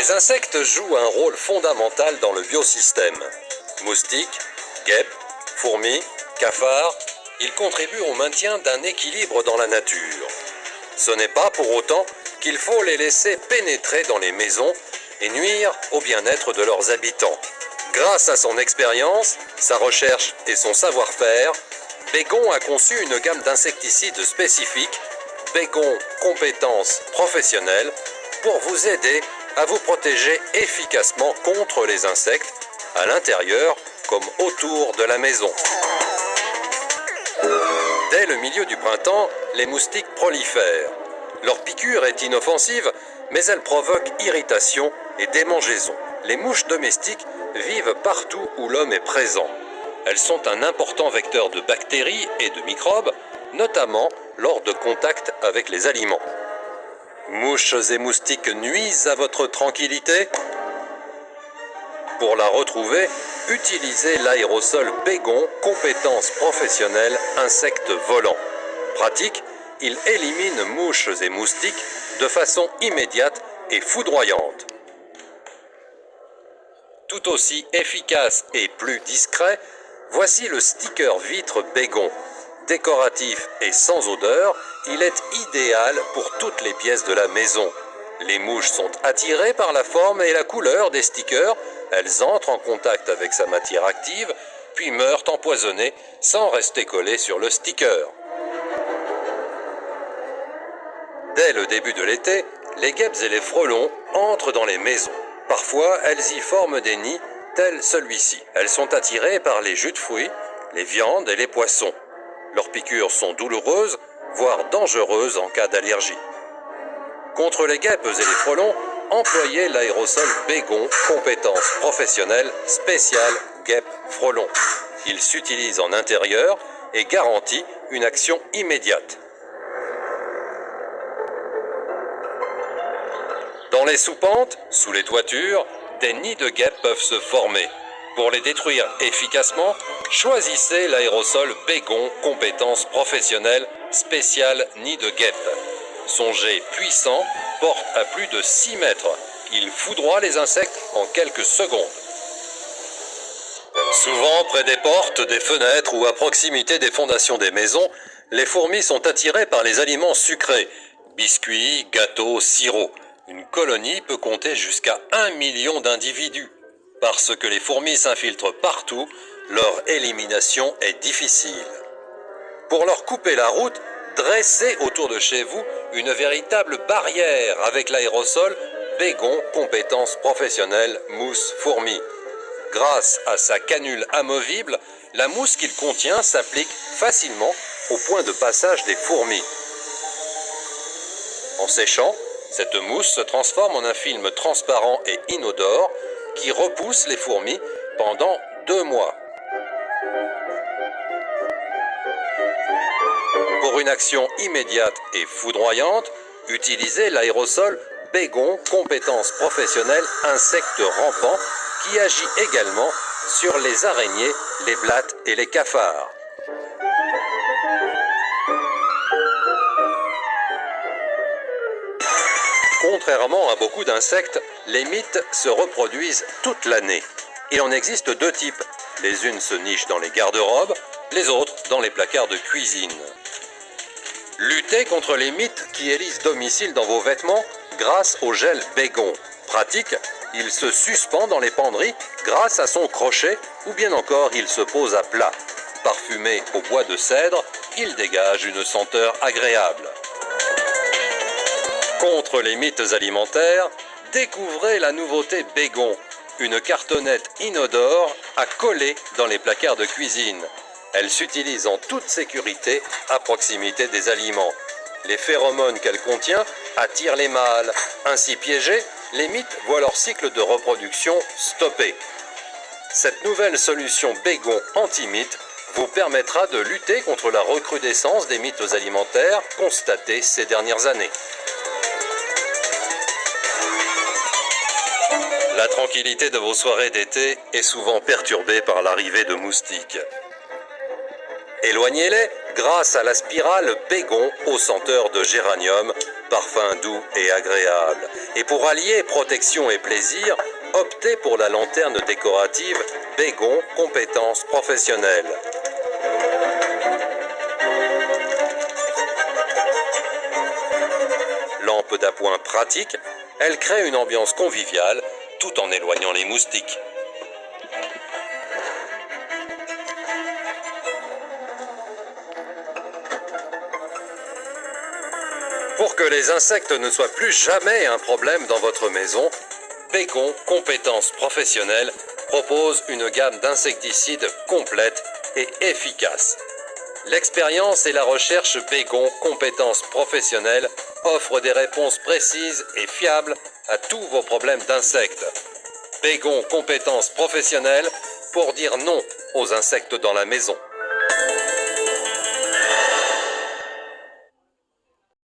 Les insectes jouent un rôle fondamental dans le biosystème. Moustiques, guêpes, fourmis, cafards, ils contribuent au maintien d'un équilibre dans la nature. Ce n'est pas pour autant qu'il faut les laisser pénétrer dans les maisons et nuire au bien-être de leurs habitants. Grâce à son expérience, sa recherche et son savoir-faire, Bégon a conçu une gamme d'insecticides spécifiques, Bégon Compétences Professionnelles, pour vous aider à vous protéger efficacement contre les insectes, à l'intérieur comme autour de la maison. Dès le milieu du printemps, les moustiques prolifèrent. Leur piqûre est inoffensive, mais elle provoque irritation et démangeaison. Les mouches domestiques vivent partout où l'homme est présent. Elles sont un important vecteur de bactéries et de microbes, notamment lors de contact avec les aliments. Mouches et moustiques nuisent à votre tranquillité? Pour la retrouver, utilisez l'aérosol Bégon Compétences Professionnelles Insectes Volants. Pratique, il élimine mouches et moustiques de façon immédiate et foudroyante. Tout aussi efficace et plus discret, voici le sticker vitre Bégon. Décoratif et sans odeur, il est idéal pour toutes les pièces de la maison. Les mouches sont attirées par la forme et la couleur des stickers, elles entrent en contact avec sa matière active, puis meurent empoisonnées sans rester collées sur le sticker. Dès le début de l'été, les guêpes et les frelons entrent dans les maisons. Parfois, elles y forment des nids, tels celui-ci. Elles sont attirées par les jus de fruits, les viandes et les poissons. Leurs piqûres sont douloureuses, voire dangereuses en cas d'allergie. Contre les guêpes et les frelons, employez l'aérosol Bégon Compétences Professionnelles Spéciales Guêpes-Frelons. Il s'utilise en intérieur et garantit une action immédiate. Dans les soupentes, sous les toitures, des nids de guêpes peuvent se former. Pour les détruire efficacement, choisissez l'aérosol Bégon Compétences Professionnelles Spéciales Nid de guêpes. Son jet puissant porte à plus de 6 mètres. Il foudroie les insectes en quelques secondes. Souvent près des portes, des fenêtres ou à proximité des fondations des maisons, les fourmis sont attirées par les aliments sucrés, biscuits, gâteaux, sirops. Une colonie peut compter jusqu'à 1 million d'individus. Parce que les fourmis s'infiltrent partout, leur élimination est difficile. Pour leur couper la route, dressez autour de chez vous une véritable barrière avec l'aérosol Bégon Compétences Professionnelles Mousse Fourmi. Grâce à sa canule amovible, la mousse qu'il contient s'applique facilement au point de passage des fourmis. En séchant, cette mousse se transforme en un film transparent et inodore qui repousse les fourmis pendant 2 mois. Pour une action immédiate et foudroyante, utilisez l'aérosol Bégon Compétences Professionnelles Insectes Rampants qui agit également sur les araignées, les blattes et les cafards. Contrairement à beaucoup d'insectes, les mites se reproduisent toute l'année. Il en existe 2 types. Les unes se nichent dans les garde-robes, les autres dans les placards de cuisine. Luttez contre les mites qui élisent domicile dans vos vêtements grâce au gel Bégon. Pratique, il se suspend dans les penderies grâce à son crochet ou bien encore il se pose à plat. Parfumé au bois de cèdre, il dégage une senteur agréable. Contre les mites alimentaires, découvrez la nouveauté Bégon, une cartonnette inodore à coller dans les placards de cuisine. Elle s'utilise en toute sécurité à proximité des aliments. Les phéromones qu'elle contient attirent les mâles. Ainsi piégés, les mites voient leur cycle de reproduction stoppé. Cette nouvelle solution Bégon anti-mites vous permettra de lutter contre la recrudescence des mites alimentaires constatée ces dernières années. La tranquillité de vos soirées d'été est souvent perturbée par l'arrivée de moustiques. Éloignez-les grâce à la spirale Bégon au senteur de géranium, parfum doux et agréable. Et pour allier protection et plaisir, optez pour la lanterne décorative Bégon Compétences Professionnelles. Lampe d'appoint pratique, elle crée une ambiance conviviale tout en éloignant les moustiques. Pour que les insectes ne soient plus jamais un problème dans votre maison, Bégon Compétences Professionnelles propose une gamme d'insecticides complète et efficace. L'expérience et la recherche Bégon Compétences Professionnelles offrent des réponses précises et fiables à tous vos problèmes d'insectes. Bégon Compétences Professionnelles pour dire non aux insectes dans la maison.